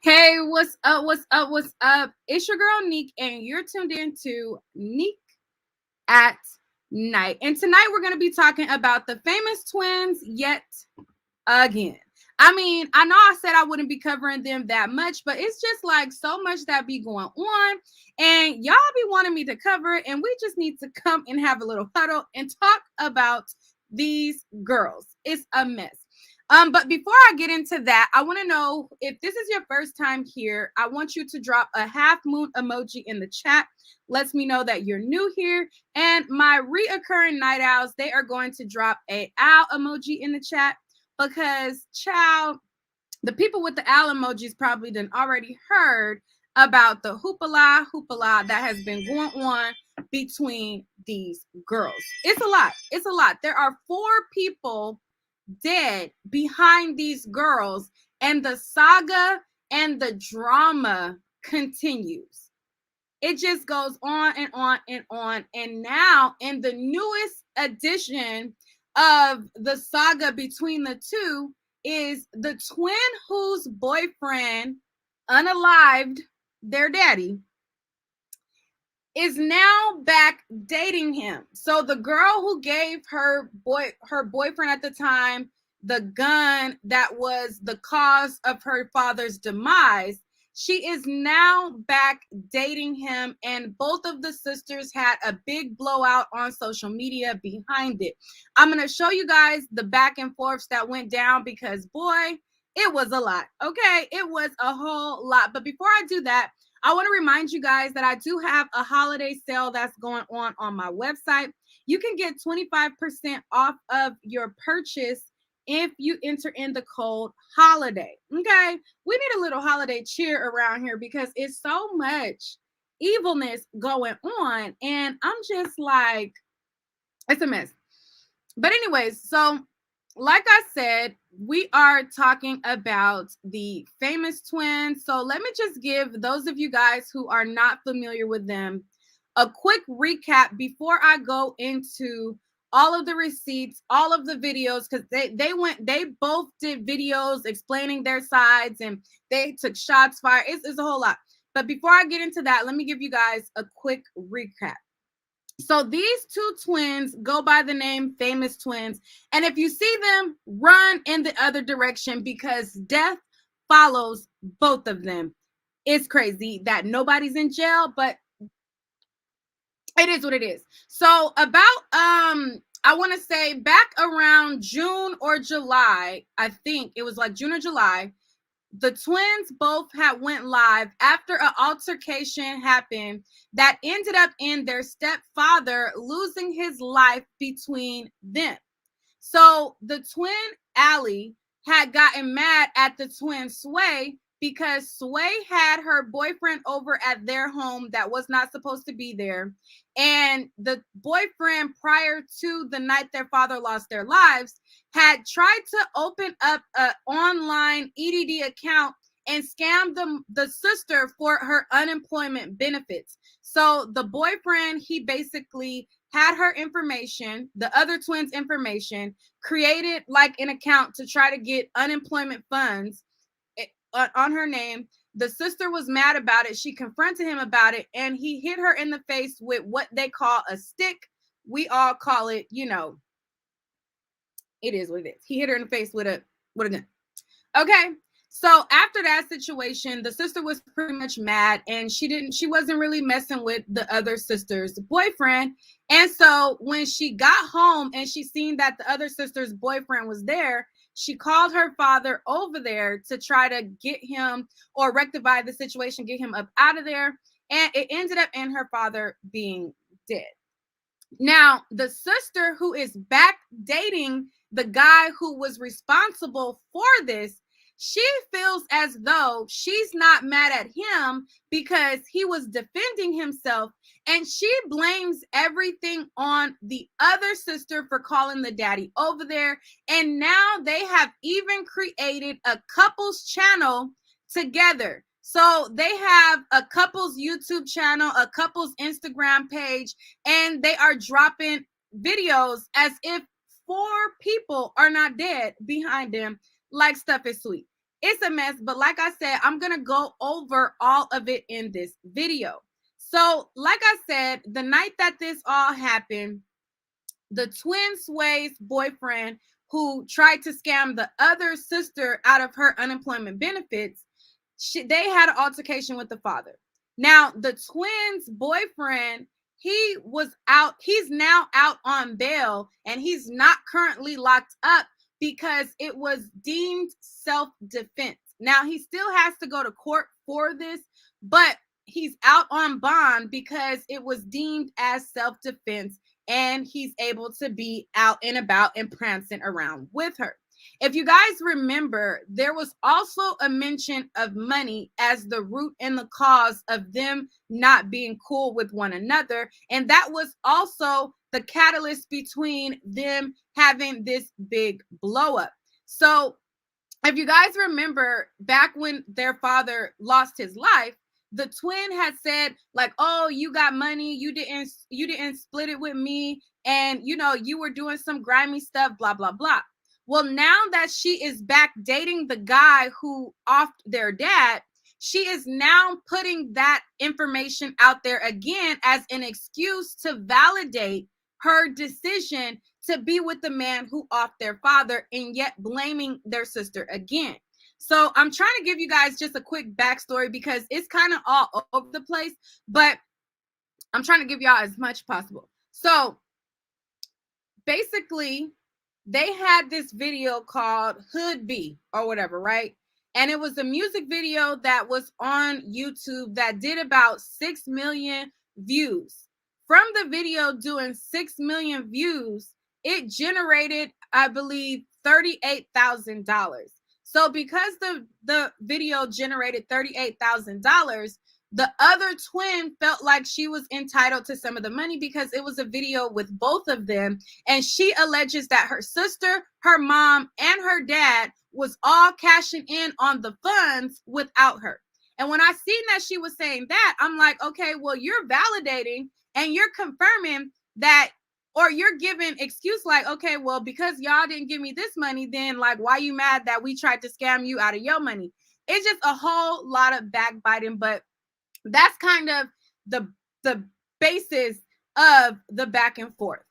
Hey, what's up? What's up? What's up? It's your girl Neek, and you're tuned in to Neek at Night. And tonight we're going to be talking about the famous twins yet again. I mean, I know I said I wouldn't be covering them that much, but it's just like so much that be going on, and y'all be wanting me to cover it, and we just need to come and have a little huddle and talk about these girls. It's a mess. But before I get into that, I want to know if this is your first time here. I want you to drop a half moon emoji in the chat. Lets me know that you're new here. And my reoccurring night owls, they are going to drop a owl emoji in the chat because, child, the people with the owl emojis probably done already heard about the hoopala that has been going on between these girls. It's a lot. It's a lot. There are 4 people dead behind these girls, and the saga and the drama continues. It just goes on and on and on. And now, in the newest edition of the saga between the two, is the twin whose boyfriend unalived their daddy is now back dating him. So the girl who gave her boyfriend at the time the gun that was the cause of her father's demise, she is now back dating him, and both of the sisters had a big blowout on social media behind it. I'm going to show you guys the back and forths that went down because, boy, it was a lot. Okay, it was a whole lot. But before I do that, I want to remind you guys that I do have a holiday sale that's going on my website. You can get 25% off of your purchase if you enter in the code HOLIDAY. Okay, we need a little holiday cheer around here because it's so much evilness going on, and I'm just like, it's a mess. But anyways, so like I said, we are talking about the famous twins. So let me just give those of you guys who are not familiar with them a quick recap before I go into all of the receipts, all of the videos, because they both did videos explaining their sides and they took shots fired. It's a whole lot. But before I get into that, let me give you guys a quick recap. So these 2 twins go by the name famous twins. And if you see them, run in the other direction because death follows both of them. It's crazy that nobody's in jail, but it is what it is. So about I want to say back around June or July, I think it was like June or July, the twins both had went live after an altercation happened that ended up in their stepfather losing his life between them. So the twin Allie had gotten mad at the twin Sway because Sway had her boyfriend over at their home that was not supposed to be there. And the boyfriend, prior to the night their father lost their lives, had tried to open up an online EDD account and scam the sister for her unemployment benefits. So the boyfriend, he basically had her information, the other twins' information, created like an account to try to get unemployment funds on her name. The sister was mad about it. She confronted him about it, and he hit her in the face with what they call a stick. We all call it, it is what it is. He hit her in the face with a gun. Okay. So after that situation, the sister was pretty much mad, and she wasn't really messing with the other sister's boyfriend. And so when she got home and she seen that the other sister's boyfriend was there, she called her father over there to try to get him or rectify the situation, get him up out of there. And it ended up in her father being dead. Now, the sister who is back dating the guy who was responsible for this, she feels as though she's not mad at him because he was defending himself, and she blames everything on the other sister for calling the daddy over there. And now they have even created a couples channel together. So they have a couples YouTube channel, a couples Instagram page, and they are dropping videos as if 4 people are not dead behind them, like stuff is sweet. It's a mess, but like I said, I'm going to go over all of it in this video. So, like I said, the night that this all happened, the twin Sway's boyfriend, who tried to scam the other sister out of her unemployment benefits, they had an altercation with the father. Now, the twins' boyfriend, he was out. He's now out on bail, and he's not currently locked up because it was deemed self-defense. Now, he still has to go to court for this, but he's out on bond because it was deemed as self-defense, and he's able to be out and about and prancing around with her. If you guys remember, there was also a mention of money as the root and the cause of them not being cool with one another. And that was also the catalyst between them having this big blow up. So if you guys remember, back when their father lost his life, the twin had said, like, oh, you got money, you didn't split it with me, and you were doing some grimy stuff, blah blah blah. Well, now that she is back dating the guy who offed their dad, she is now putting that information out there again as an excuse to validate her decision to be with the man who offed their father, and yet blaming their sister again. So I'm trying to give you guys just a quick backstory because it's kind of all over the place, but I'm trying to give y'all as much possible. So basically, they had this video called Hood B or whatever, right? And it was a music video that was on YouTube that did about 6 million views. From the video doing 6 million views, it generated, I believe, $38,000. So because the video generated $38,000, the other twin felt like she was entitled to some of the money because it was a video with both of them. And she alleges that her sister, her mom, and her dad was all cashing in on the funds without her. And when I seen that she was saying that, I'm like, okay, well, you're validating and you're confirming that, or you're giving excuse like, okay, well, because y'all didn't give me this money, then like, why you mad that we tried to scam you out of your money? It's just a whole lot of backbiting, but that's kind of the basis of the back and forth.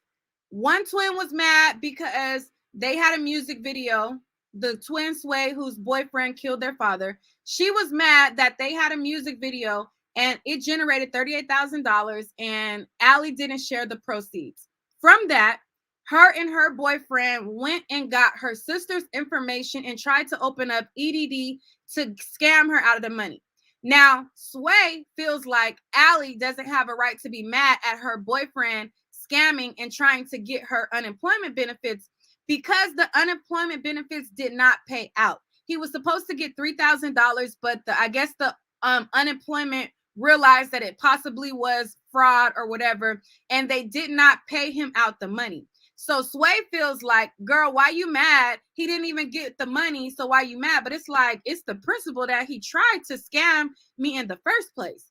One twin was mad because they had a music video. The twin Sway, whose boyfriend killed their father, she was mad that they had a music video and it generated $38,000, and Allie didn't share the proceeds. From that, her and her boyfriend went and got her sister's information and tried to open up EDD to scam her out of the money. Now, Sway feels like Allie doesn't have a right to be mad at her boyfriend scamming and trying to get her unemployment benefits because the unemployment benefits did not pay out. He was supposed to get $3,000, but I guess the unemployment realized that it possibly was fraud or whatever, and they did not pay him out the money. So Sway feels like, girl, why you mad? He didn't even get the money, so why you mad? But it's like, it's the principle that he tried to scam me in the first place.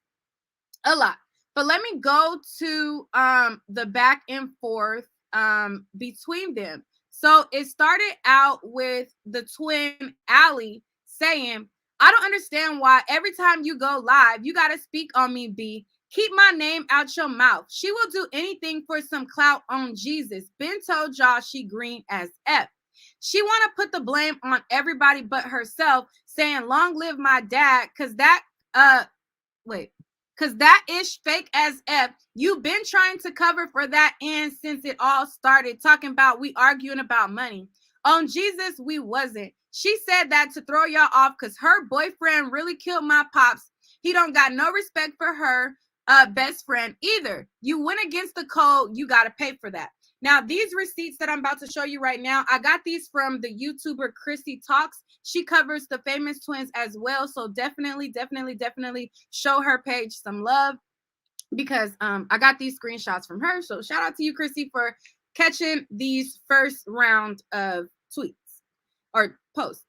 A lot. But let me go to the back and forth between them. So it started out with the twin Allie saying, I don't understand why every time you go live, you got to speak on me, B. Keep my name out your mouth. She will do anything for some clout on Jesus. Ben told y'all she green as F. She want to put the blame on everybody but herself, saying long live my dad, because that ish fake as F. You've been trying to cover for that end since it all started, talking about we arguing about money. On Jesus, we wasn't. She said that to throw y'all off because her boyfriend really killed my pops. He don't got no respect for her best friend either. You went against the code. You got to pay for that. Now, these receipts that I'm about to show you right now, I got these from the YouTuber Chrissy Talks. She covers the famous twins as well. So definitely show her page some love because I got these screenshots from her. So shout out to you, Chrissy, for catching these first round of tweets or posts.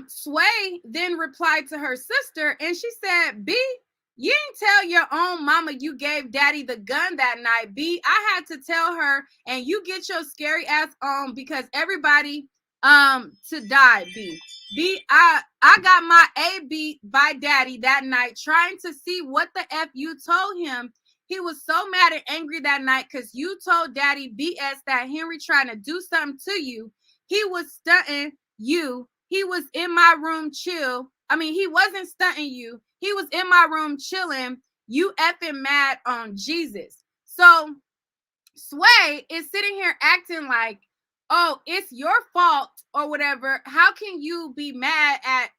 Sway then replied to her sister and she said, B, you didn't tell your own mama you gave daddy the gun that night, B. I had to tell her, and you get your scary ass on because everybody to die. I got my A beat by daddy that night, trying to see what the F you told him. He was so mad and angry that night because you told daddy BS that Henry trying to do something to you. He was stunting you. He was in my room chill. I mean, he wasn't stunting you. He was in my room chilling. You effing mad on Jesus. So Sway is sitting here acting like, oh, it's your fault or whatever. How can you be mad at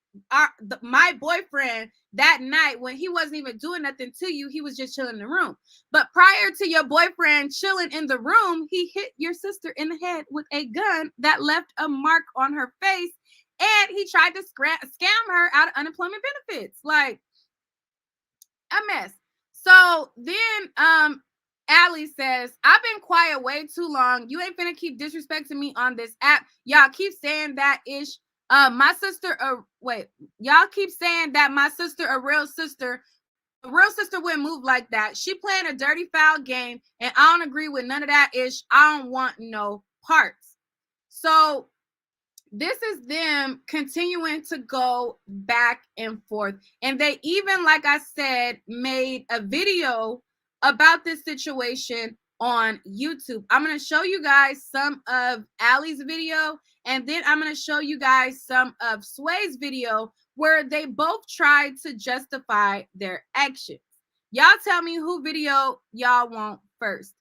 my boyfriend that night when he wasn't even doing nothing to you? He was just chilling in the room. But prior to your boyfriend chilling in the room, he hit your sister in the head with a gun that left a mark on her face, and he tried to scam her out of unemployment benefits. Like, a mess. So then Allie says, I've been quiet way too long. You ain't finna keep disrespecting me on this app. Y'all keep saying that ish. My sister, y'all keep saying that my sister, a real sister wouldn't move like that. She playing a dirty foul game, and I don't agree with none of that ish. I don't want no parts. So this is them continuing to go back and forth. And they even, like I said, made a video about this situation on YouTube. I'm going to show you guys some of Allie's video, and then I'm going to show you guys some of Sway's video where they both tried to justify their actions. Y'all tell me who video y'all want first.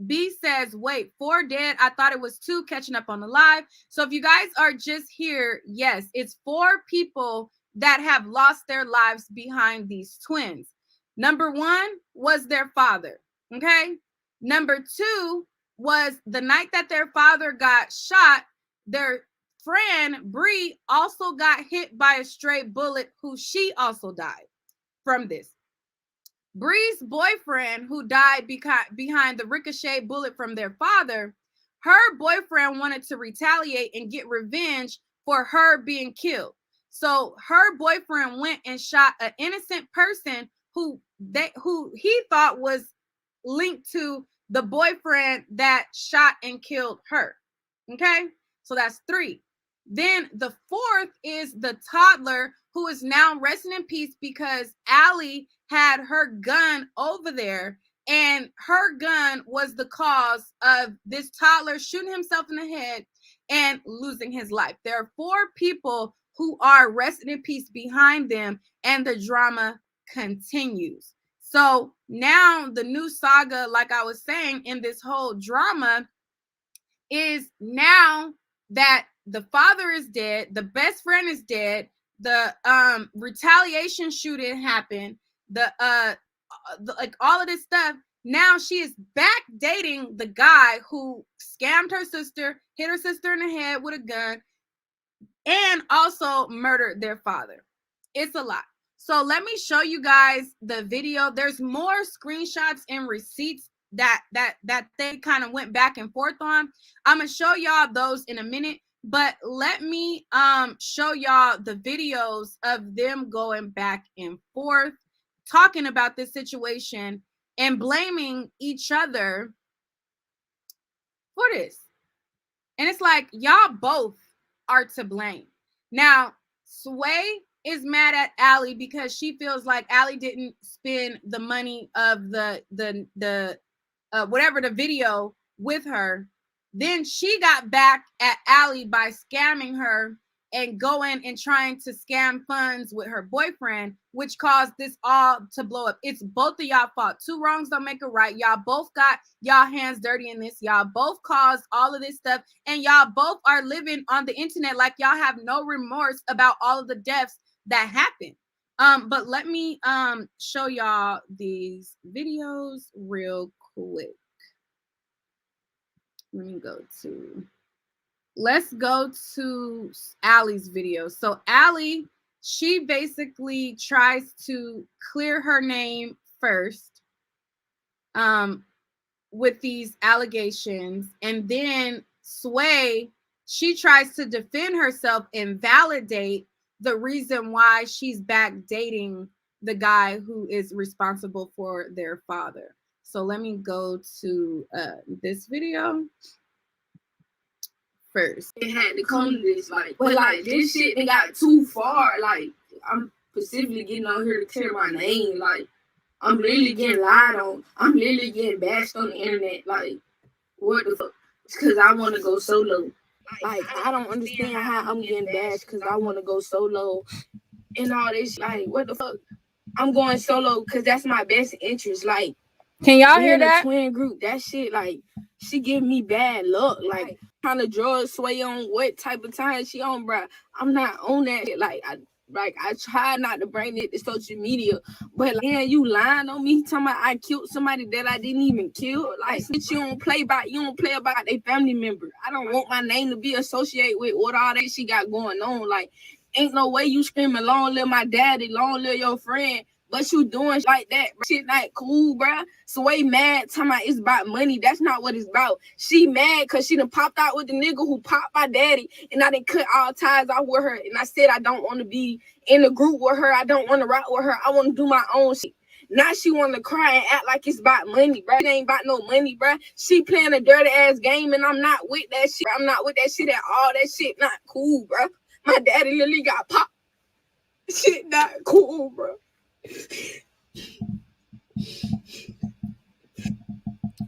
B says, wait, 4 dead. I thought it was 2 catching up on the live. So if you guys are just here, yes, it's 4 people that have lost their lives behind these twins. Number 1 was their father. Okay. Number 2 was the night that their father got shot. Their friend Bree also got hit by a stray bullet, who she also died from this. Bree's boyfriend, who died behind the ricochet bullet from their father, her boyfriend wanted to retaliate and get revenge for her being killed. So her boyfriend went and shot an innocent person who he thought was linked to the boyfriend that shot and killed her. Okay, so that's 3. Then the 4th is the toddler, who is now resting in peace because Allie had her gun over there, and her gun was the cause of this toddler shooting himself in the head and losing his life. There are 4 people who are resting in peace behind them, and the drama continues. So now the new saga, like I was saying, in this whole drama is now that the father is dead, the best friend is dead, the retaliation shooting happened, like all of this stuff. Now she is back dating the guy who scammed her sister, hit her sister in the head with a gun, and also murdered their father. It's a lot. So let me show you guys the video. There's more screenshots and receipts that they kind of went back and forth on. I'm gonna show y'all those in a minute, but let me show y'all the videos of them going back and forth, talking about this situation and blaming each other for this. And it's like, y'all both are to blame. Now, Sway is mad at Allie because she feels like Allie didn't spend the money of the whatever the video with her. Then she got back at Allie by scamming her and going and trying to scam funds with her boyfriend, which caused this all to blow up. It's both of y'all fault. 2 wrongs don't make a right. Y'all both got y'all hands dirty in this. Y'all both caused all of this stuff, and y'all both are living on the internet like y'all have no remorse about all of the deaths that happened. But let me show y'all these videos real quick. Let's go to Allie's video. So Allie, she basically tries to clear her name first with these allegations, and then Sway, she tries to defend herself and validate the reason why she's back dating the guy who is responsible for their father. So let me go to this video first. It had to come to this, like, but like this shit they got too far. Like, I'm specifically getting out here to clear my name. Like, I'm literally getting lied on. I'm literally getting bashed on the internet. Like, what the fuck? It's because I want to go solo. Like, I don't understand how I'm getting bashed because I want to go solo and all this. Like, what the fuck? I'm going solo because that's my best interest. Like, can y'all hear that? Twin group, that shit, like, she give me bad luck. Like, kind of drugs sway on what type of time she on, bro. I'm not on that shit. Like, I try not to bring it to social media, but like, yeah, you lying on me, talking about I killed somebody that I didn't even kill. Like, bitch, you don't play about a family member. I don't want my name to be associated with what all that she got going on. Like, ain't no way you screaming, long live my daddy, long live your friend. But you doing like that, bro. Shit not cool, bro. Sway mad, talking about it's about money. That's not what it's about. She mad because she done popped out with the nigga who popped my daddy, and I done cut all ties off with her. And I said I don't want to be in a group with her. I don't want to rock with her. I want to do my own shit. Now she want to cry and act like it's about money, bro. It ain't about no money, bro. She playing a dirty ass game, and I'm not with that shit. I'm not with that shit at all. That shit not cool, bro. My daddy literally got popped. Shit not cool, bro.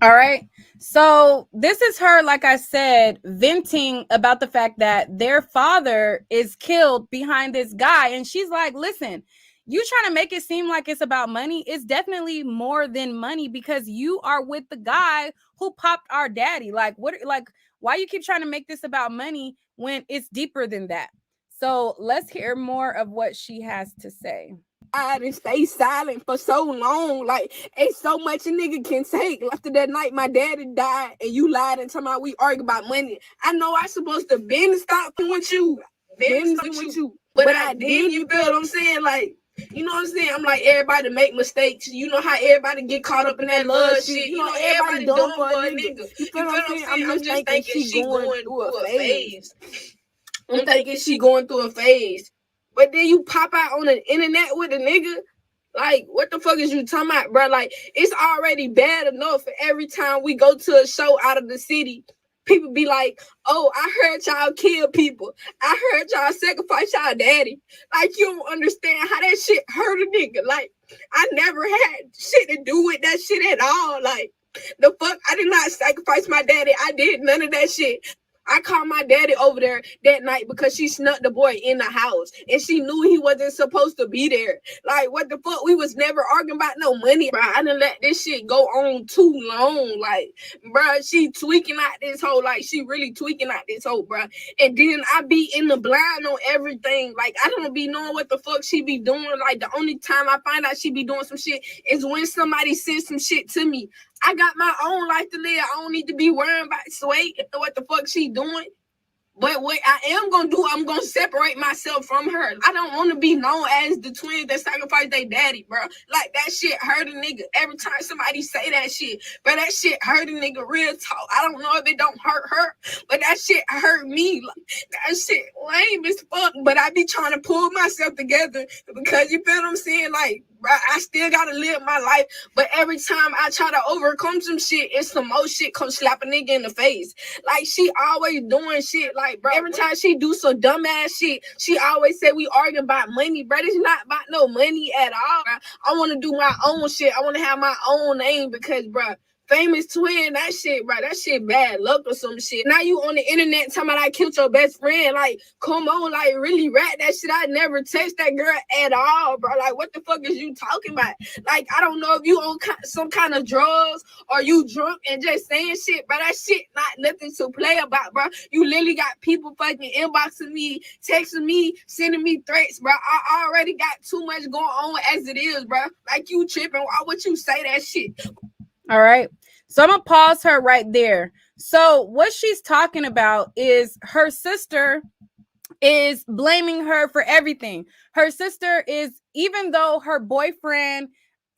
All right. So this is her, like I said, venting about the fact that their father is killed behind this guy. And she's like, listen, you trying to make it seem like it's about money. It's definitely more than money because you are with the guy who popped our daddy. Like, what, like, why you keep trying to make this about money when it's deeper than that? So let's hear more of what she has to say. I didn't stay silent for so long. Like, it's so much a nigga can take. After that night, my daddy died, and you lied and told me we argue about money. I know I supposed to been stopping with you, but I didn't. You feel what I'm saying? Like, you know what I'm saying? I'm like, everybody make mistakes. You know how everybody get caught up in that love shit. You know, everybody dumb for a nigga. You feel what I'm saying? I'm just thinking she going through a phase. I'm thinking she going through a phase. But then you pop out on the internet with a nigga. Like, what the fuck is you talking about, bro? Like, it's already bad enough for every time we go to a show out of the city. People be like, oh, I heard y'all kill people. I heard y'all sacrifice y'all daddy. Like, you don't understand how that shit hurt a nigga. Like, I never had shit to do with that shit at all. Like, the fuck? I did not sacrifice my daddy. I did none of that shit. I called my daddy over there that night because she snuck the boy in the house and she knew he wasn't supposed to be there. Like, what the fuck? We was never arguing about no money, bro. I done let this shit go on too long. Like, bro, she tweaking out this whole, like, she really tweaking out this whole, bro. And then I be in the blind on everything. Like, I don't be knowing what the fuck she be doing. Like, the only time I find out she be doing some shit is when somebody sends some shit to me. I got my own life to live. I don't need to be worrying about Sway and what the fuck she doing. But what I am going to do, I'm going to separate myself from her. I don't want to be known as the twins that sacrificed their daddy, bro. Like, that shit hurt a nigga. Every time somebody say that shit, but that shit hurt a nigga real talk. I don't know if it don't hurt her, but that shit hurt me. Like, that shit lame as fuck. But I be trying to pull myself together because, you feel what I'm saying? Like, bro, I still got to live my life. But every time I try to overcome some shit, it's some more shit come slap a nigga in the face. Like, she always doing shit. Like, bro, every time she do some dumbass shit, she always say we arguing about money, bro. It's not about no money at all, bro. I want to do my own shit. I want to have my own name because, bro, famous twin, that shit, bro, that shit bad luck or some shit. Now you on the internet talking about I killed your best friend. Like, come on, like, really rat that shit. I never text that girl at all, bro. Like, what the fuck is you talking about? Like, I don't know if you on some kind of drugs or you drunk and just saying shit, bro. That shit not nothing to play about, bro. You literally got people fucking inboxing me, texting me, sending me threats, bro. I already got too much going on as it is, bro. Like, you tripping. Why would you say that shit? All right. So I'm going to pause her right there. So what she's talking about is her sister is blaming her for everything. Her sister is, even though her boyfriend,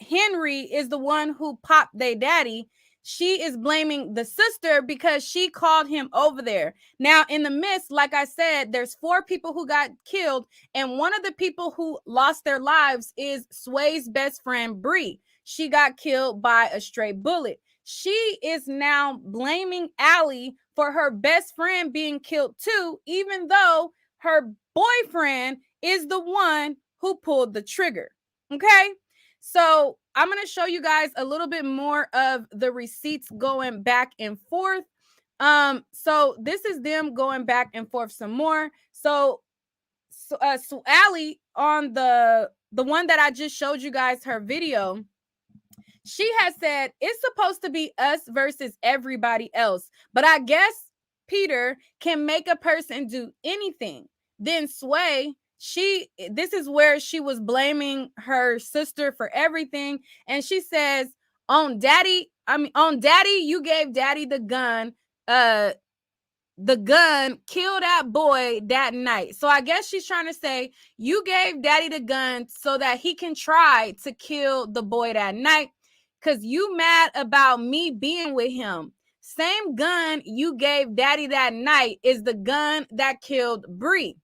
Henry, is the one who popped their daddy, she is blaming the sister because she called him over there. Now, in the midst, like I said, there's 4 people who got killed, and one of the people who lost their lives is Sway's best friend, Bree. She got killed by a stray bullet. She is now blaming Allie for her best friend being killed too, even though her boyfriend is the one who pulled the trigger. Okay, so I'm going to show you guys a little bit more of the receipts going back and forth. So this is them going back and forth some more. So Allie, on the one that I just showed you guys her video, she has said it's supposed to be us versus everybody else, but I guess Peter can make a person do anything. Then Sway, this is where she was blaming her sister for everything, and she says, on daddy, you gave daddy the gun, kill that boy that night. So I guess she's trying to say you gave daddy the gun so that he can try to kill the boy that night, because you mad about me being with him. Same gun you gave daddy that night is the gun that killed Bree.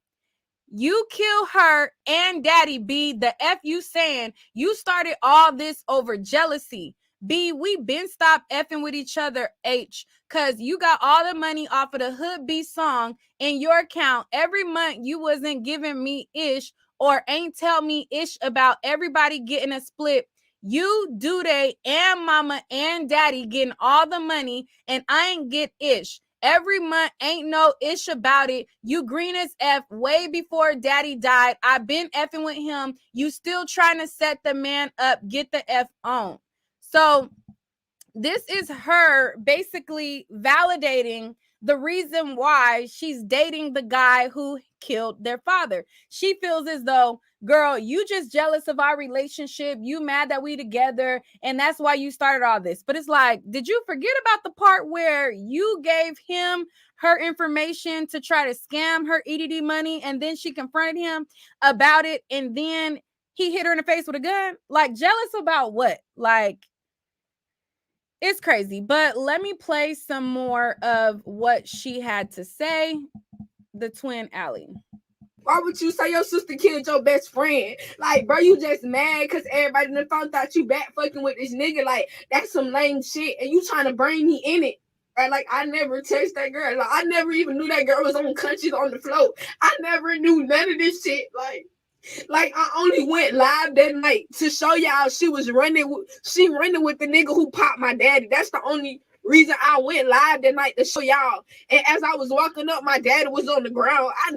You kill her and daddy. B, the F you saying you started all this over jealousy. B, we been stopped effing with each other. H, cause you got all the money off of the Hood B song in your account. Every month you wasn't giving me ish or ain't tell me ish about everybody getting a split. You, Dude, and mama and daddy getting all the money and I ain't get ish. Every month ain't no ish about it. You green as F way before daddy died. I been effing with him. You still trying to set the man up. Get the F on. So this is her basically validating the reason why she's dating the guy who killed their father. She feels as though, girl, you just jealous of our relationship. You mad that we together, and that's why you started all this. But it's like, did you forget about the part where you gave him her information to try to scam her EDD money, and then she confronted him about it, and then he hit her in the face with a gun? Like, jealous about what? Like, it's crazy. But let me play some more of what she had to say, the twin Allie. Why would you say your sister killed your best friend? Like, bro, you just mad because everybody in the phone thought you back fucking with this nigga. Like, that's some lame shit, and you trying to bring me in it. Right? Like, I never touched that girl. Like, I never even knew that girl was on Countries on the Float. I never knew none of this shit. Like I only went live that night to show y'all she running with the nigga who popped my daddy. That's the only reason I went live that night, to show y'all. And as I was walking up, my daddy was on the ground. I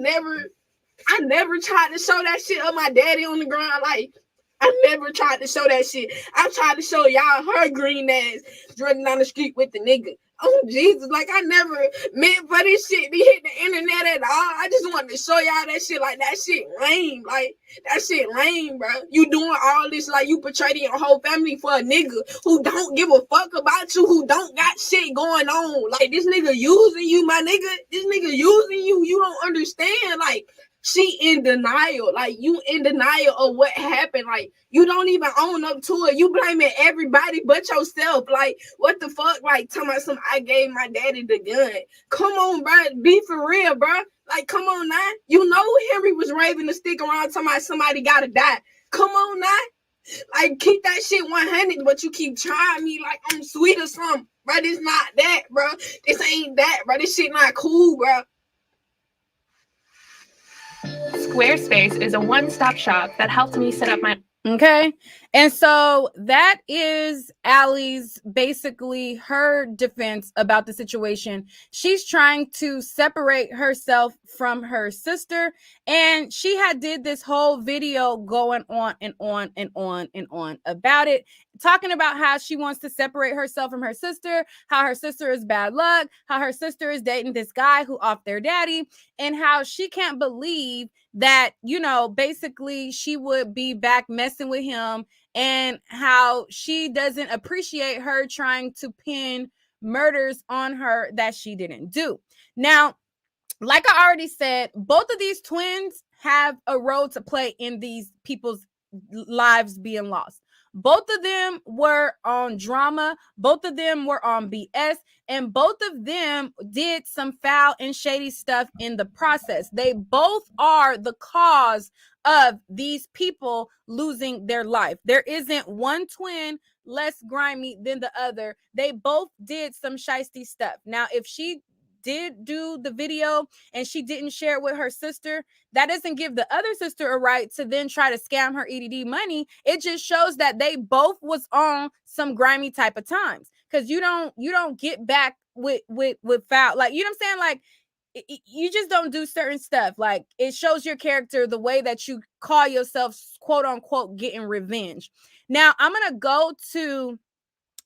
never tried to show that shit of my daddy on the ground. Like, I never tried to show that shit. I tried to show y'all her green ass running down the street with the nigga. Oh, Jesus. Like, I never meant for this shit to hit the internet at all. I just wanted to show y'all that shit. Like, that shit lame. Like, that shit lame, bro. You doing all this, like, you portraying your whole family for a nigga who don't give a fuck about you, who don't got shit going on. Like, this nigga using you, my nigga. This nigga using you. You don't understand. Like, she in denial. Like, you in denial of what happened. Like, you don't even own up to it. You blaming everybody but yourself. Like, what the fuck? Like, talking about some, I gave my daddy the gun. Come on, bro. Be for real, bro. Like, come on now. You know Henry was raving to stick around talking about somebody gotta die. Come on now. Like, keep that shit 100, but you keep trying me like I'm sweet or something. Bro, this not that, bro. This ain't that, bro. This shit not cool, bro. Squarespace is a one-stop shop that helped me set up my... Okay. And so that is Allie's, basically her defense about the situation. She's trying to separate herself from her sister, and she had did this whole video going on and on and on and on about it, talking about how she wants to separate herself from her sister, how her sister is bad luck, how her sister is dating this guy who off their daddy, and how she can't believe that, you know, basically she would be back messing with him, and how she doesn't appreciate her trying to pin murders on her that she didn't do. Now, like I already said, both of these twins have a role to play in these people's lives being lost. Both of them were on drama. Both of them were on BS. And both of them did some foul and shady stuff in the process. They both are the cause of these people losing their life. There isn't one twin less grimy than the other. They both did some shisty stuff. Now, if she did do the video and she didn't share it with her sister, that doesn't give the other sister a right to then try to scam her EDD money. It just shows that they both was on some grimy type of times. Because you don't get back with foul, like, you know what I'm saying? Like, you just don't do certain stuff. Like, it shows your character the way that you call yourself, quote unquote, getting revenge. Now I'm gonna go to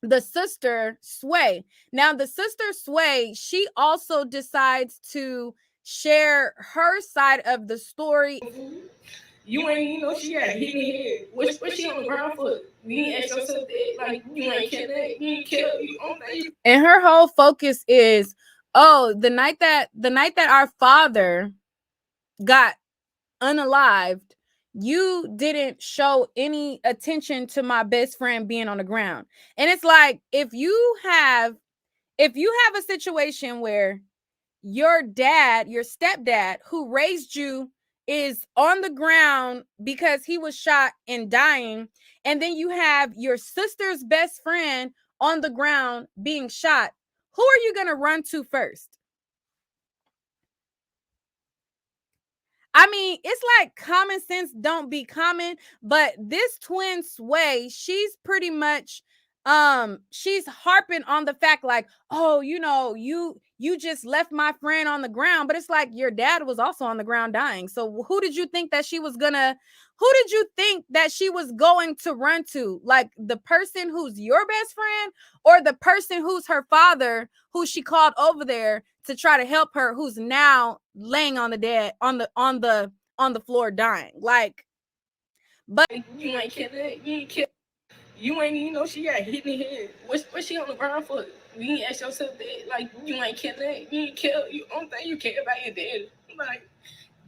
the sister Sway. Now the sister Sway, she also decides to share her side of the story. You ain't even know she got hit in the head. What she on the ground for? You ain't ask yourself that. Like, you ain't kill that. You ain't kill you. And her whole focus is, oh, the night that our father got unalived, you didn't show any attention to my best friend being on the ground. And it's like, if you have a situation where your stepdad who raised you is on the ground because he was shot and dying, and then you have your sister's best friend on the ground being shot, who are you going to run to first? I mean, it's like common sense don't be common, but this twin Sway, she's pretty much she's harping on the fact like, oh, you just left my friend on the ground, but it's like your dad was also on the ground dying. So who did you think that she was going to run to? Like, the person who's your best friend, or the person who's her father, who she called over there to try to help her, who's now laying on the floor dying? Like, but you ain't kill that. You ain't kill. You ain't even know she got hit in the head. What she on the ground for? You ain't ask yourself that. Like, you ain't kill that. You ain't kill. You don't think you care about your dad. Like,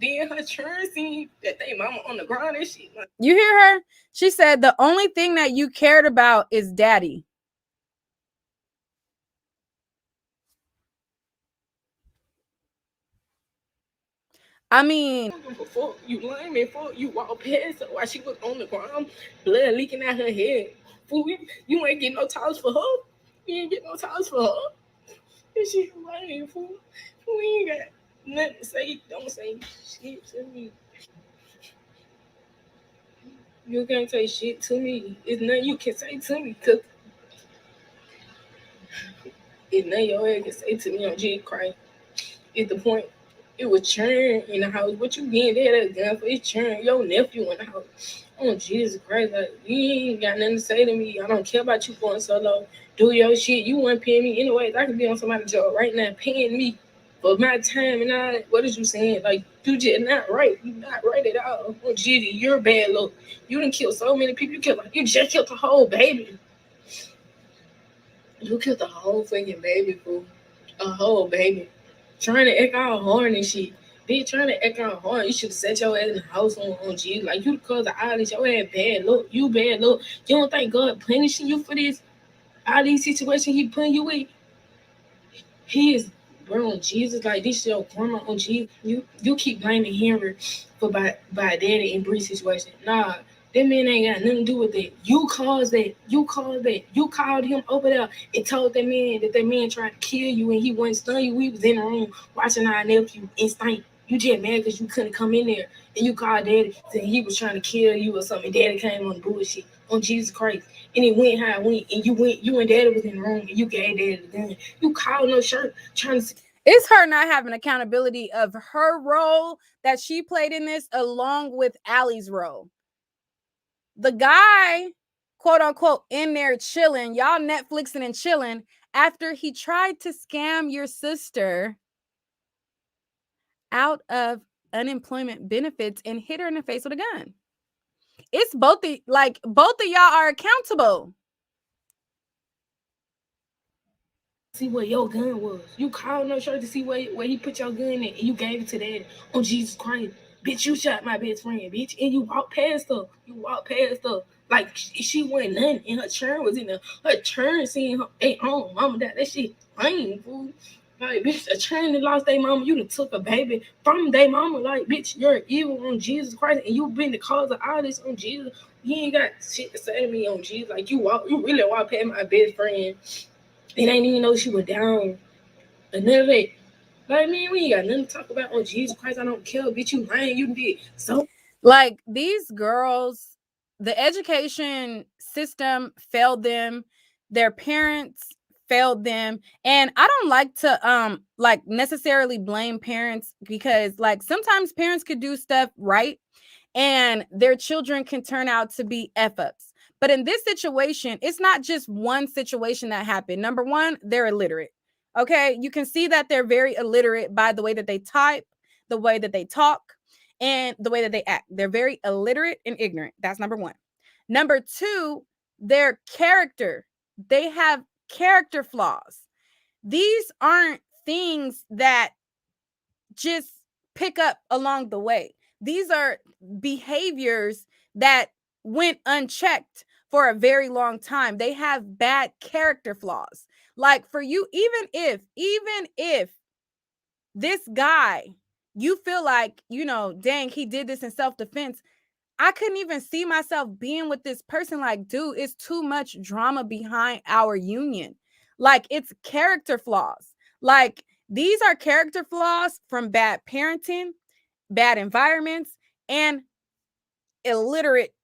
then her children see that they mama on the ground and shit. Like, you hear her? She said the only thing that you cared about is daddy. I mean, before you lying me, before you walk past her while she was on the ground, blood leaking out her head. Fool, you ain't get no towels for her. You ain't get no towels for her. And she lying, fool. We ain't got nothing to say. Don't say shit to me. You can't say shit to me. It's nothing you can say to me, cause it's nothing your ass can say to me on G Christ. It's the point. It was churn in the house. What you getting there that gun for? It's churn. Your nephew in the house. Oh, Jesus Christ. Like, you ain't got nothing to say to me. I don't care about you going solo. Do your shit. You wouldn't pay me anyways. I could be on somebody's job right now paying me for my time and all that. What is you saying? Like, you just not right. You not right at all. Oh, Jesus, you're bad look. You done killed so many people. You just killed the whole baby. You killed the whole freaking baby, fool. A whole baby. Trying to act all hard and shit. Bitch, trying to act all hard. You should have set your ass in the house on G. Like, you the cause of all this. Your ass bad look. You bad look. You don't think God punishing you for this? All these situations he putting you in? He is, bro, on Jesus. Like, this your karma on Jesus. You keep blaming Henry for by daddy and Bree situation. Nah, that man ain't got nothing to do with that. You caused that. You called him over there and told that man tried to kill you and he wasn't stun you. We was in the room watching our nephew instinct. You just mad because you couldn't come in there. And you called daddy saying he was trying to kill you or something. Daddy came on bullshit on Jesus Christ. And it went how it went. And you and daddy was in the room and you gave daddy the gun. You called no shirt trying to... It's her not having accountability of her role that she played in this, along with Allie's role. The guy, quote unquote, in there chilling, y'all Netflixing and chilling, after he tried to scam your sister out of unemployment benefits and hit her in the face with a gun. It's both of y'all are accountable. See where your gun was. You called no shirt to see where he put your gun in, and you gave it to daddy. On Jesus Christ. Bitch, you shot my best friend, bitch. And you walked past her. Like, she wasn't nothing. And her churn was in there. Her churn seeing her own mama die. That shit lame, fool. Like, bitch, a churn that lost their mama. You done took a baby from their mama. Like, bitch, you're evil on Jesus Christ. And you been the cause of all this on Jesus. You ain't got shit to say to me on Jesus. Like, you really walked past my best friend. It ain't even know she was down. Another day, Like, man, we ain't got nothing to talk about. Oh, Jesus Christ, I don't care. Bitch, you lying. You did so. Like, these girls, the education system failed them. Their parents failed them. And I don't like to like necessarily blame parents, because like sometimes parents could do stuff right and their children can turn out to be F ups. But in this situation, it's not just one situation that happened. Number one, they're illiterate. Okay. You can see that they're very illiterate by the way that they type, the way that they talk, and the way that they act. They're very illiterate and ignorant. That's number one. Number two, their character. They have character flaws. These aren't things that just pick up along the way. These are behaviors that went unchecked for a very long time. They have bad character flaws. Like, for you, even if this guy, you feel like, dang, he did this in self-defense. I couldn't even see myself being with this person. Like, dude, it's too much drama behind our union. Like, it's character flaws. Like, these are character flaws from bad parenting, bad environments, and illiterate,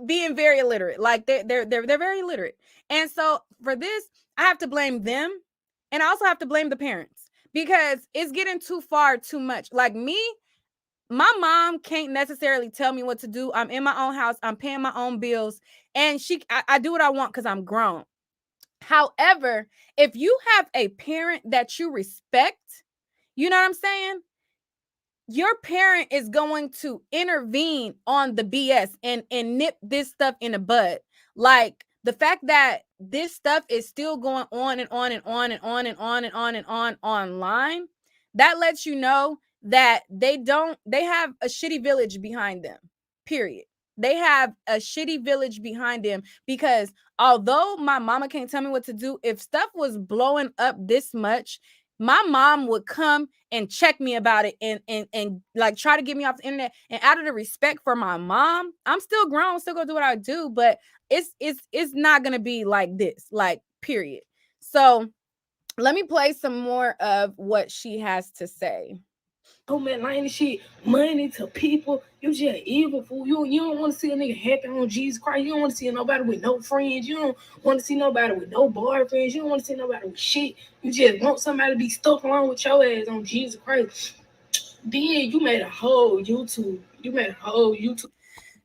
being very illiterate. Like, they're very illiterate. And so for this, I have to blame them, and I also have to blame the parents, because it's getting too far, too much. Like me, my mom can't necessarily tell me what to do. I'm in my own house. I'm paying my own bills, and I do what I want because I'm grown. However, if you have a parent that you respect, you know what I'm saying? Your parent is going to intervene on the BS and nip this stuff in the bud. Like, the fact that this stuff is still going on and on and on and on and on and on and on online, that lets you know that they have a shitty village behind them. Period. They have a shitty village behind them, because although my mama can't tell me what to do, if stuff was blowing up this much, my mom would come and check me about it and like try to get me off the internet. And out of the respect for my mom, I'm still grown, still gonna do what I do, but it's not gonna be like this, like, period. So let me play some more of what she has to say. Oh man, lying and shit, money to people. You just evil fool. You don't want to see a nigga happy on Jesus Christ. You don't want to see nobody with no friends. You don't want to see nobody with no boyfriends. You don't want to see nobody with shit. You just want somebody to be stuck along with your ass on Jesus Christ. Then you made a whole YouTube. You made a whole YouTube.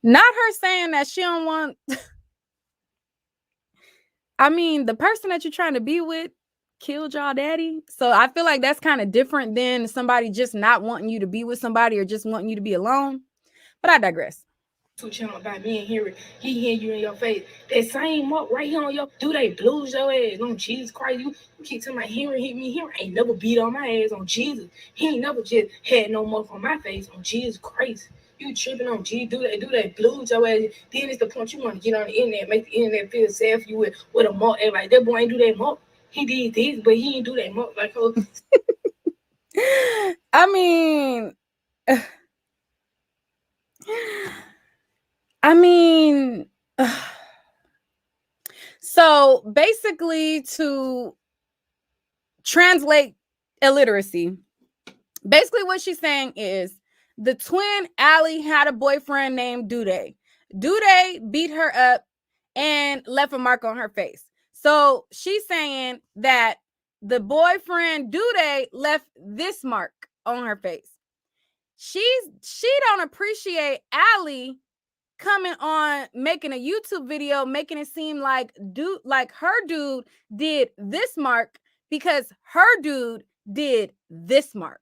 Not her saying that she don't want. I mean, the person that you're trying to be with killed y'all daddy. So I feel like that's kind of different than somebody just not wanting you to be with somebody or just wanting you to be alone. But I digress. Channel about me and hear it. He hear you in your face. That same mark right here on your do they blues your ass on Jesus Christ. You keep telling my hearing hit me. Hearing ain't never beat on my ass on Jesus. He ain't never just had no mark on my face on Jesus Christ. You tripping on G, do that blues your ass. Then it's the point you want to get on the internet, make the internet feel sad for you with a mark. And like, that boy ain't do that mark. He did this, but he ain't do that mark. Like, oh. I mean, so basically, to translate illiteracy, basically what she's saying is the twin Allie had a boyfriend named Duday. Duday beat her up and left a mark on her face. So she's saying that the boyfriend Duday left this mark on her face. She don't appreciate Allie coming on, making a YouTube video, making it seem like her dude did this mark because her dude did this mark.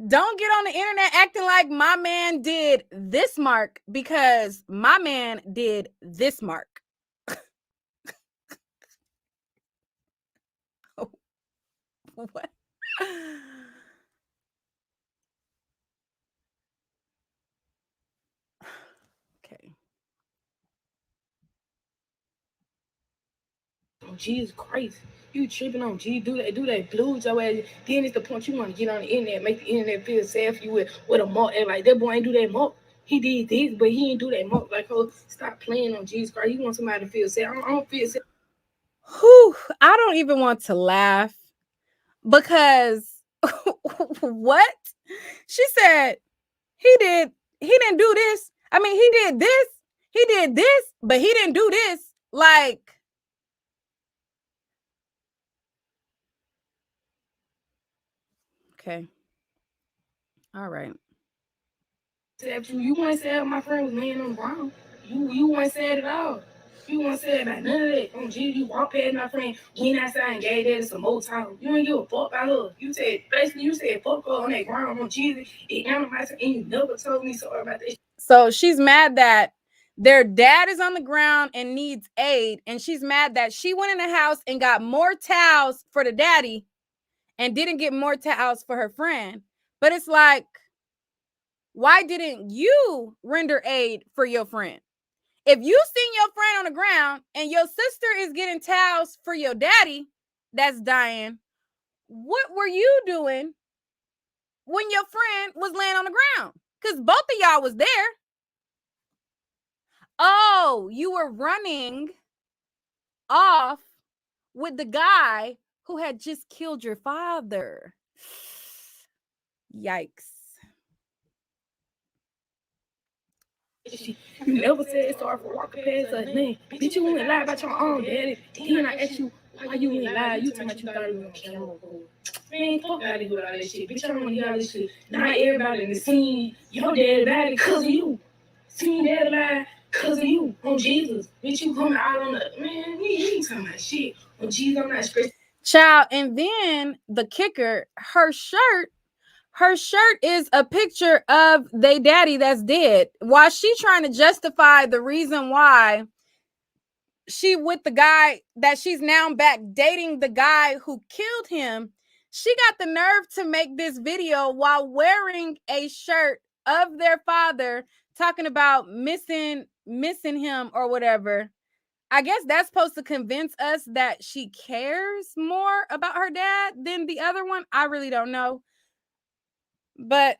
Don't get on the internet acting like my man did this mark because my man did this mark. What? Okay. Oh, Jesus Christ. You tripping on G, do that blues your ass. Then it's the point you want to get on the internet, make the internet feel sad for you with a mark. And like, that boy ain't do that mark. he did this, but he didn't do that much. Like, oh, stop playing on Jesus Christ. You want somebody to feel sad. I don't feel sad. Whew, I don't even want to laugh because what? She said he didn't do this. I mean, he did this, but he didn't do this. Like, okay. All right. You weren't sad my friend was laying on the ground. You weren't sad at all. You weren't sad about none of that. Oh, Jesus, you walked past my friend, went outside and gave that some more time. You ain't give a fuck about her. You said, basically, you said fuck her on that ground on Jesus. It animalized her, and you never told me sorry about that. So she's mad that their dad is on the ground and needs aid. And she's mad that she went in the house and got more towels for the daddy and didn't get more towels for her friend. But it's like, why didn't you render aid for your friend? If you seen your friend on the ground and your sister is getting towels for your daddy that's dying, what were you doing when your friend was laying on the ground? Because both of y'all was there. Oh, you were running off with the guy who had just killed your father. Yikes. You never said sorry for walking past her name. Bitch, you wouldn't lie about your own daddy. Then I asked you why you wouldn't lie. You told me you thought it was on camera. Man, fuck out of here with all that shit. Bitch, I don't want to hear all this shit. Not everybody in the scene, your daddy died because of you. Seen daddy died because of you. On Jesus. Bitch, you coming out on the, man, you ain't talking about shit. On Jesus, I'm not stressed. Child, and then the kicker, her shirt is a picture of they daddy that's dead. While she trying to justify the reason why she with the guy that she's now back dating the guy who killed him, she got the nerve to make this video while wearing a shirt of their father, talking about missing him or whatever. I guess that's supposed to convince us that she cares more about her dad than the other one. I really don't know. But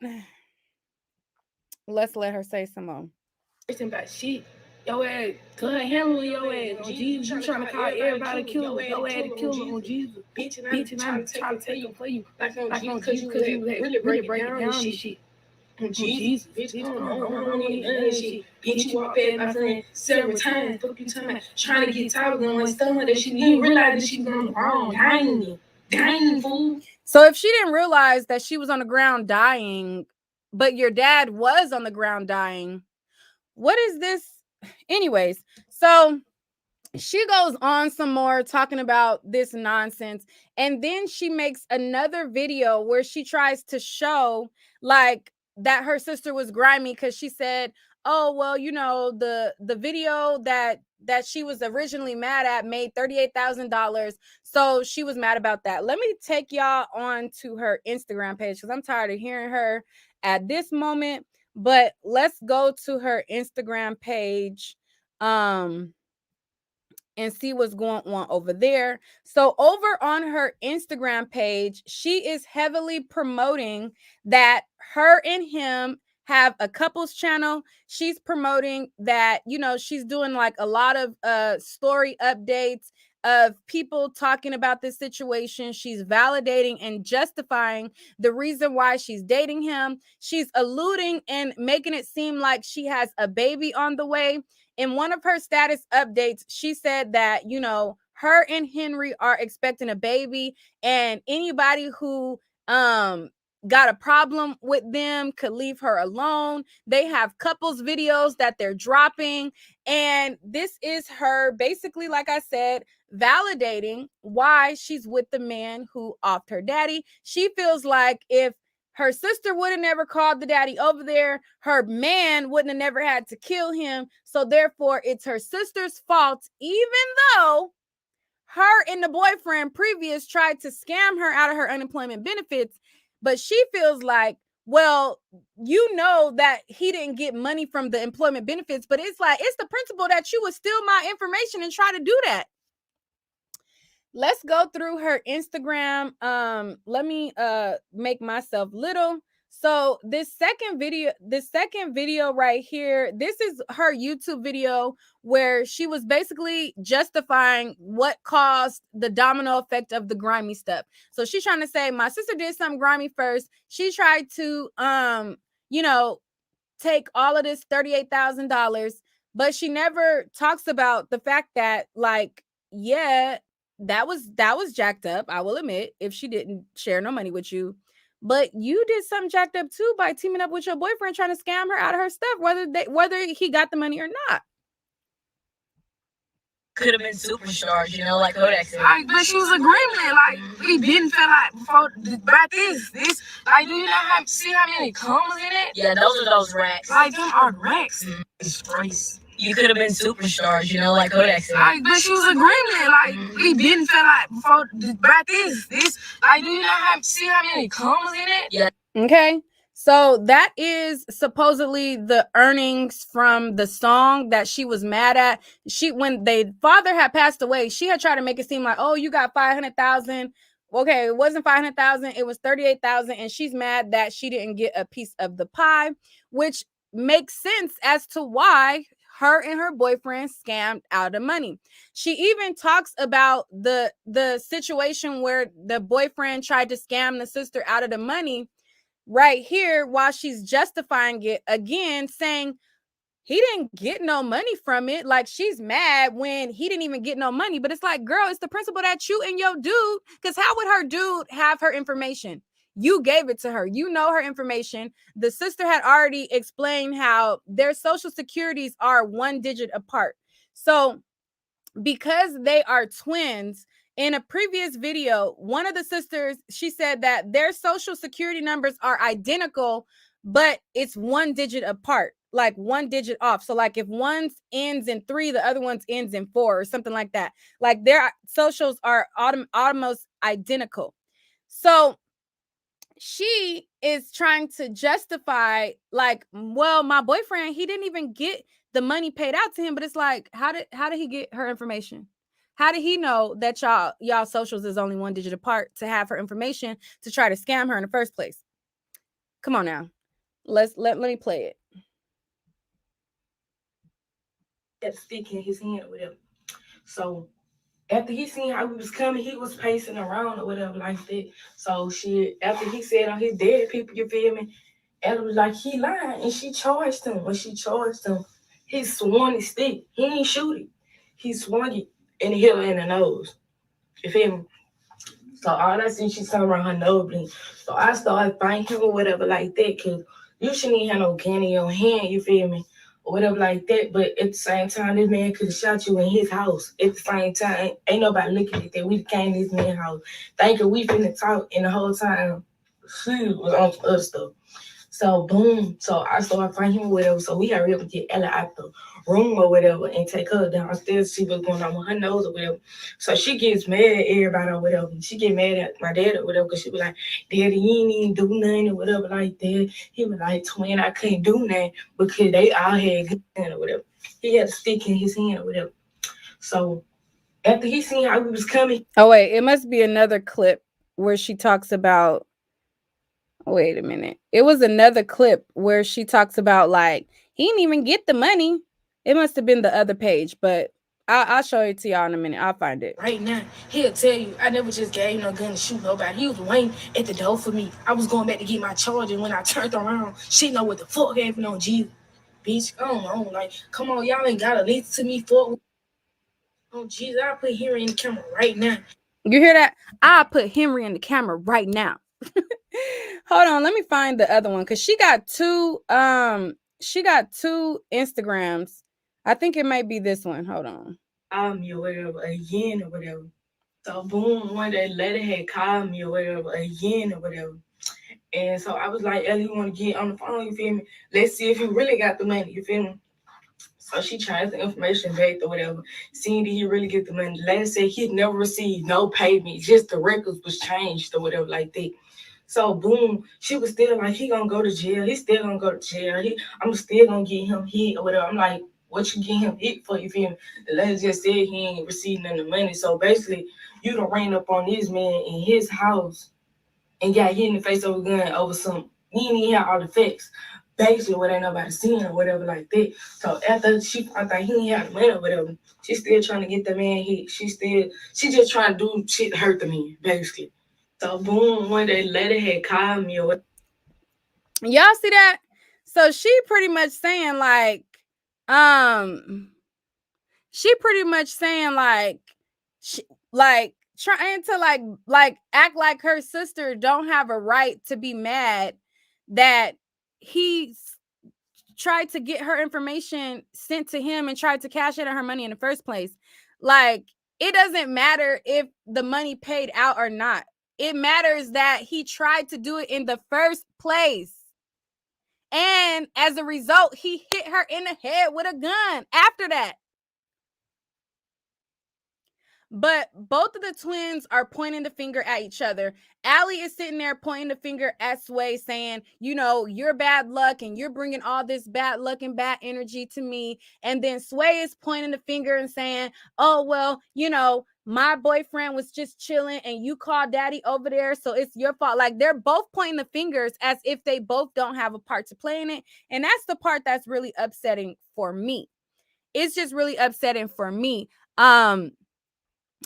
let's let her say some more. About shit. Your ass, God handling your ass on Jesus. You trying to call everybody killer. Your ass the killer on Jesus. Bitch, and I'm trying to take it for you. Like on Jesus, because you really break down this shit. On Jesus. Bitch, I don't need none of that shit. Bitch, you walked past my friend several times. Fuck you talking about trying to get tired of going stomach that she didn't realize that she was on the ground dying, fool. So if she didn't realize that she was on the ground dying, but your dad was on the ground dying, what is this? Anyways, so she goes on some more talking about this nonsense, and then she makes another video where she tries to show like that her sister was grimy because she said, oh well, you know, the video that she was originally mad at made $38,000, so she was mad about that. Let me take y'all on to her Instagram page because I'm tired of hearing her at this moment. But let's go to her Instagram page and see what's going on over there. So over on her Instagram page, she is heavily promoting that her and him have a couples channel. She's promoting that, you know, she's doing like a lot of story updates of people talking about this situation. She's validating and justifying the reason why she's dating him. She's alluding and making it seem like she has a baby on the way. In one of her status updates, she said that, you know, her and Henry are expecting a baby, and anybody who got a problem with them could leave her alone. They have couples videos that they're dropping, and this is her basically, like I said, validating why she's with the man who offed her daddy. She feels like if her sister would have never called the daddy over there, her man wouldn't have never had to kill him. So therefore, it's her sister's fault, even though her and the boyfriend previous tried to scam her out of her unemployment benefits. But she feels like, well, you know that he didn't get money from the employment benefits, but it's like, it's the principle that you would steal my information and try to do that. Let's go through her Instagram. Let me make myself little So this second video right here, this is her YouTube video where she was basically justifying what caused the domino effect of the grimy stuff. So she's trying to say my sister did something grimy first. She tried to you know, take all of this $38,000, but she never talks about the fact that, like, yeah, that was jacked up. I will admit, if she didn't share no money with you, but you did something jacked up too by teaming up with your boyfriend trying to scam her out of her stuff, whether he got the money or not. Could have been superstars, like Kodak said. Like, but she was agreeing. Like, we didn't feel like before about this. Like, do you not see how many commas in it? Yeah, those are those racks. Like, them are racks. Disgrace. You could have been superstars, like Kodak said. Like, but she was agreeing. Like, we didn't feel like before about this. Like, do you not see how many commas in it? Yeah. Okay. So that is supposedly the earnings from the song that she was mad at. When the father had passed away, she had tried to make it seem like, oh, you got 500,000. Okay, it wasn't 500,000, it was 38,000, and she's mad that she didn't get a piece of the pie, which makes sense as to why her and her boyfriend scammed out of money. She even talks about the situation where the boyfriend tried to scam the sister out of the money right here, while she's justifying it again, saying he didn't get no money from it. Like, she's mad when he didn't even get no money. But it's like, girl, it's the principle that you and your dude, because how would her dude have her information? You gave it to her. You know her information. The sister had already explained how their social securities are 1 digit apart. So because they are twins, in a previous video, one of the sisters, she said that their social security numbers are identical, but it's 1 digit apart, like 1 digit off. So like if one ends in 3, the other one's ends in 4 or something like that. Like their socials are almost identical. So she is trying to justify, like, well, my boyfriend, he didn't even get the money paid out to him. But it's like, how did he get her information? How did he know that y'all socials is only 1 digit apart to have her information to try to scam her in the first place? Come on now. Let me play it. That stick in his hand or whatever. So after he seen how we was coming, he was pacing around or whatever like that. So after he said on his dead people, you feel me? Ella was like, he lying, and she charged him. When she charged him, he swung his stick. He didn't shoot it. He swung it and it hit her in the nose. You feel me? So all I see, she's talking around her nose bleeding. So I started fighting him or whatever like that, because you shouldn't even have no gun in your hand, you feel me? Or whatever like that. But at the same time, this man could have shot you in his house. At the same time, ain't nobody looking at that. We came to this man's house thinking we finna talk, and the whole time she was on some other stuff. So boom. So I started fighting him or whatever. So we hurry up and get Ella out the room or whatever and take her downstairs to see what's going on with her nose or whatever. So she gets mad at everybody or whatever. She get mad at my dad or whatever, because she was like, Daddy, you ain't even do nothing or whatever like that. He was like, twin, I couldn't do nothing because they all had gun or whatever. He had a stick in his hand or whatever. So after he seen how we was coming. Oh wait, it must be another clip where she talks about, wait a minute. It was another clip where she talks about, like, he didn't even get the money. It must have been the other page, but I'll show it to y'all in a minute. I'll find it. Right now, he'll tell you, I never just gave no gun to shoot nobody. He was waiting at the door for me. I was going back to get my charger, and when I turned around, she know what the fuck happened on Jesus. Bitch, I don't know. Like, come on, y'all ain't gotta listen to me for. Oh, Jesus, I'll put Henry in the camera right now. You hear that? I'll put Henry in the camera right now. Hold on, let me find the other one, because she got two Instagrams. I think it might be this one. Hold on. Me or whatever again or whatever. So boom, one day later had called me or whatever again or whatever. And so I was like, Ellie, you want to get on the phone, you feel me? Let's see if you really got the money, you feel me? So she changed the information back or whatever, seeing that he really get the money. The lady said he'd never received no payment, just the records was changed or whatever like that. So boom, she was still like, he gonna go to jail. He still gonna go to jail. I'm still gonna get him hit or whatever. I'm like, what you get him hit for? You feel me? The lady just said he ain't receiving none of the money. So basically, you done ran up on this man in his house and got hit in the face over a gun over some We didn't even have all the facts. Basically, what ain't nobody seen or whatever like that. So after she, I think he didn't have the money or whatever. She still trying to get the man hit. She just trying to do shit to hurt the man, basically. So boom, one day later had called me or whatever. Y'all see that? So she pretty much saying like, she pretty much saying like, she, like trying to like act like her sister don't have a right to be mad that he tried to get her information sent to him and tried to cash in her money in the first place. Like, it doesn't matter if the money paid out or not. It matters that he tried to do it in the first place. And as a result, he hit her in the head with a gun after that. But both of the twins are pointing the finger at each other. Allie is sitting there pointing the finger at Sway saying, you know, you're bad luck and you're bringing all this bad luck and bad energy to me. And then Sway is pointing the finger and saying, oh, well, you know, my boyfriend was just chilling and you called daddy over there, so it's your fault. Like, they're both pointing the fingers as if they both don't have a part to play in it. And that's the part that's really upsetting for me. It's just really upsetting for me.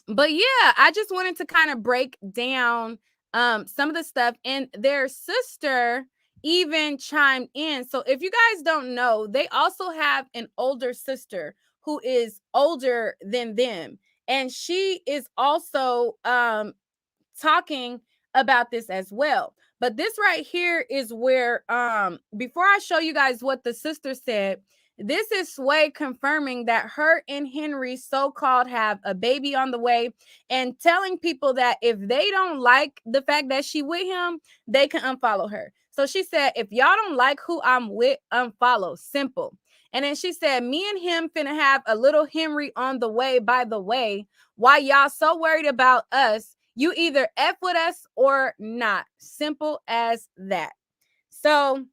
But yeah, I just wanted to kind of break down some of the stuff, and their sister even chimed in. So if you guys don't know, they also have an older sister who is older than them, and she is also talking about this as well. But this right here is where before I show you guys what the sister said, this is Sway confirming that her and Henry so-called have a baby on the way, and telling people that if they don't like the fact that she with him, they can unfollow her. So she said, if y'all don't like who I'm with, unfollow. Simple. And then she said, me and him finna have a little Henry on the way, by the way. Why y'all so worried about us? You either F with us or not. Simple as that. So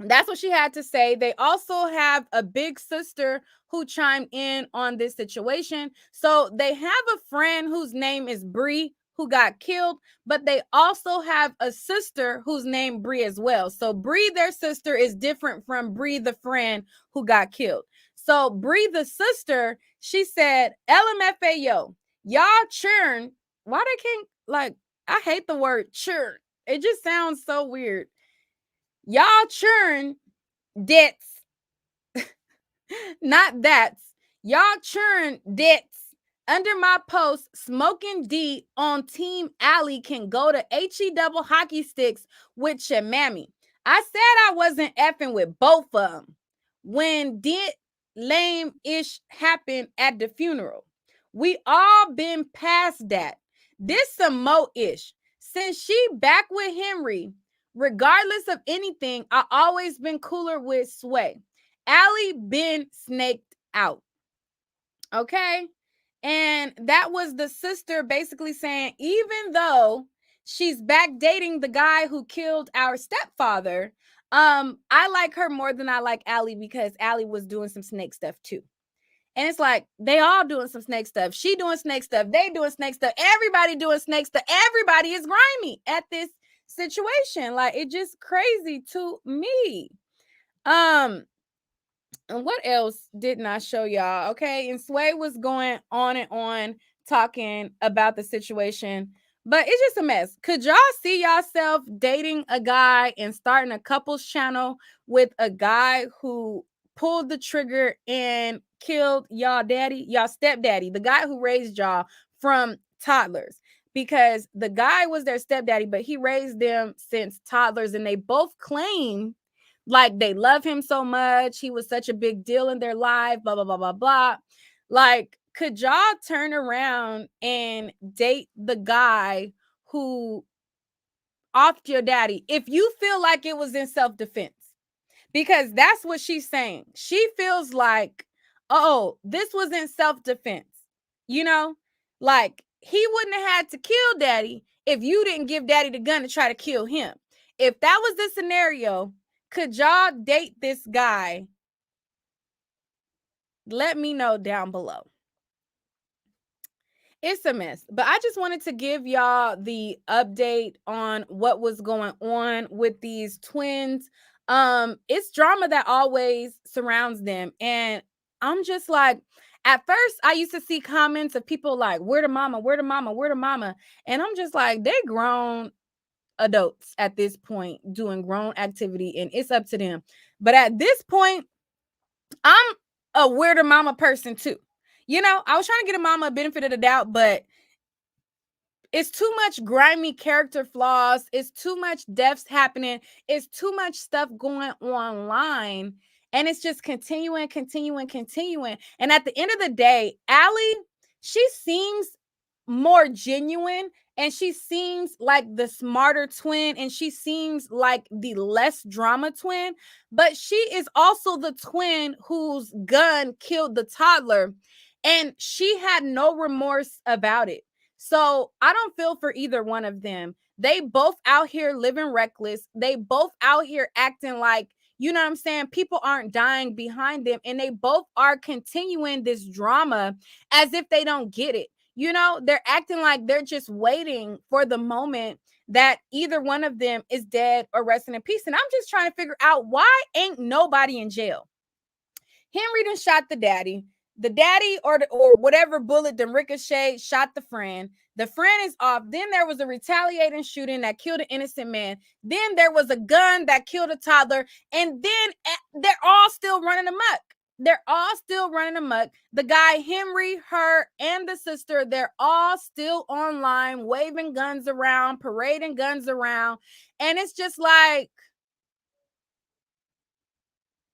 that's what she had to say. They also have a big sister who chimed in on this situation. So they have a friend whose name is Bree who got killed, but they also have a sister who's named Bree as well. So Bree, their sister, is different from Bree, the friend who got killed. So Bree, the sister, she said, LMFAO, y'all churn. Why they can't, like, I hate the word churn. It just sounds so weird. Y'all churn debts, not that's. Y'all churn debts. Under my post, Smoking D on Team Alley can go to HE double hockey sticks with your mammy. I said I wasn't effing with both of them when did lame-ish happen at the funeral. We all been past that. This some mo-ish. Since she back with Henry, regardless of anything, I always been cooler with Sway. Allie been snaked out. Okay? And that was the sister basically saying, even though she's back dating the guy who killed our stepfather, I like her more than I like Allie because Allie was doing some snake stuff too. And it's like, they all doing some snake stuff. She doing snake stuff. They doing snake stuff. Everybody doing snake stuff. Everybody is grimy at this situation. Like, it's just crazy to me. And what else didn't I show y'all? Okay. And Sway was going on and on talking about the situation, but it's just a mess. Could y'all see yourself dating a guy and starting a couples channel with a guy who pulled the trigger and killed y'all daddy, y'all stepdaddy, the guy who raised y'all from toddlers? Because the guy was their stepdaddy, but he raised them since toddlers, and they both claim like they love him so much. He was such a big deal in their life, blah, blah, blah, blah, blah. Like, could y'all turn around and date the guy who offed your daddy if you feel like it was in self-defense? Because that's what she's saying. She feels like, oh, this was in self-defense. You know, like, he wouldn't have had to kill daddy if you didn't give daddy the gun to try to kill him. If that was the scenario, could y'all date this guy? Let me know down below. It's a mess. But I just wanted to give y'all the update on what was going on with these twins. It's drama that always surrounds them. And I'm just like, at first I used to see comments of people like, where the mama, where the mama, where the mama. And I'm just like, they grown adults at this point doing grown activity and it's up to them. But at this point, I'm a weirder mama person too. You know, I was trying to get a mama a benefit of the doubt, but it's too much grimy character flaws. It's too much deaths happening. It's too much stuff going online. And it's just continuing. And at the end of the day, Allie, she seems more genuine and she seems like the smarter twin and she seems like the less drama twin. But she is also the twin whose gun killed the toddler and she had no remorse about it. So I don't feel for either one of them. They both out here living reckless. They both out here acting like, you know what I'm saying? People aren't dying behind them. And they both are continuing this drama as if they don't get it. You know, they're acting like they're just waiting for the moment that either one of them is dead or resting in peace. And I'm just trying to figure out why ain't nobody in jail? Henry done shot the daddy. The daddy or whatever bullet then ricochet shot the friend. The friend is off. Then there was a retaliating shooting that killed an innocent man. Then there was a gun that killed a toddler. And then they're all still running amok. They're all still running amok. The guy, Henry, her, and the sister, they're all still online, waving guns around, parading guns around. And it's just like,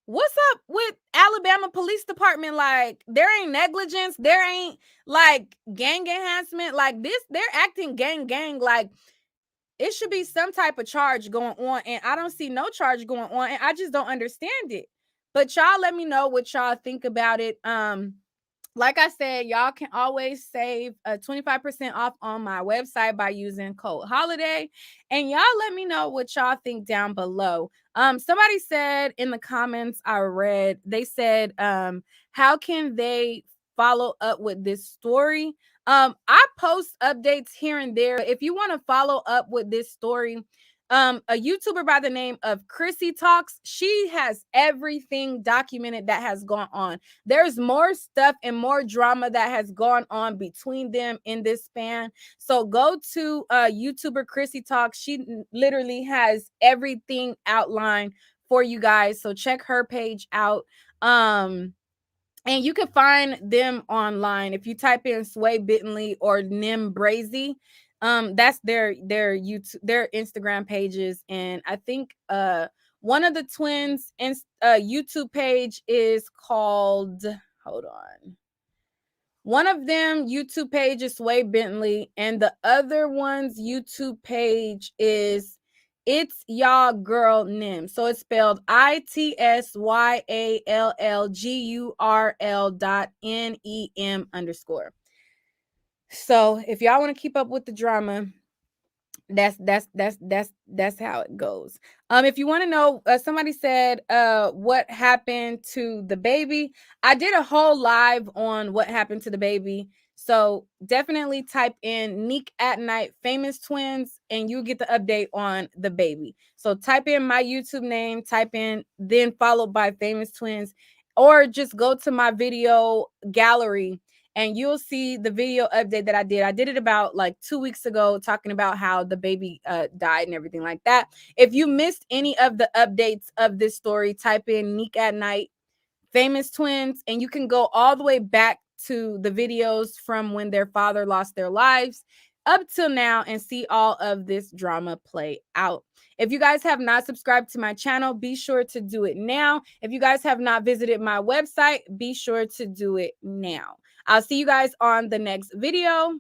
what's up with Alabama Police Department? Like, there ain't negligence. There ain't like gang enhancement. Like this, they're acting gang. Like it should be some type of charge going on. And I don't see no charge going on. And I just don't understand it. But y'all let me know what y'all think about it. Like I said, y'all can always save 25% off on my website by using code HOLIDAY. And y'all let me know what y'all think down below. Somebody said in the comments I read, they said, how can they follow up with this story? I post updates here and there. If you want to follow up with this story, a YouTuber by the name of Chrissy Talks, she has everything documented that has gone on. There's more stuff and more drama that has gone on between them in this span. So go to YouTuber Chrissy Talks. She literally has everything outlined for you guys. So check her page out. And you can find them online if you type in Sway Bittenly or Nim Brazy. That's their YouTube, their Instagram pages. And I think one of the twins YouTube page is called, hold on. One of them YouTube page is Sway Bentley, and the other one's YouTube page is It's Y'all Girl Nim. So it's spelled ITSYALLGURL.NEM_. So if y'all want to keep up with the drama, that's how it goes. If you want to know, somebody said what happened to the baby. I did a whole live on what happened to the baby, so definitely type in Neek at Night Famous Twins and you get the update on the baby. So type in my YouTube name, type in then followed by Famous Twins, or just go to my video gallery and you'll see the video update that I did. I did it about like 2 weeks ago, talking about how the baby died and everything like that. If you missed any of the updates of this story, type in Neek at Night Famous Twins, and you can go all the way back to the videos from when their father lost their lives up till now and see all of this drama play out. If you guys have not subscribed to my channel, be sure to do it now. If you guys have not visited my website, be sure to do it now. I'll see you guys on the next video.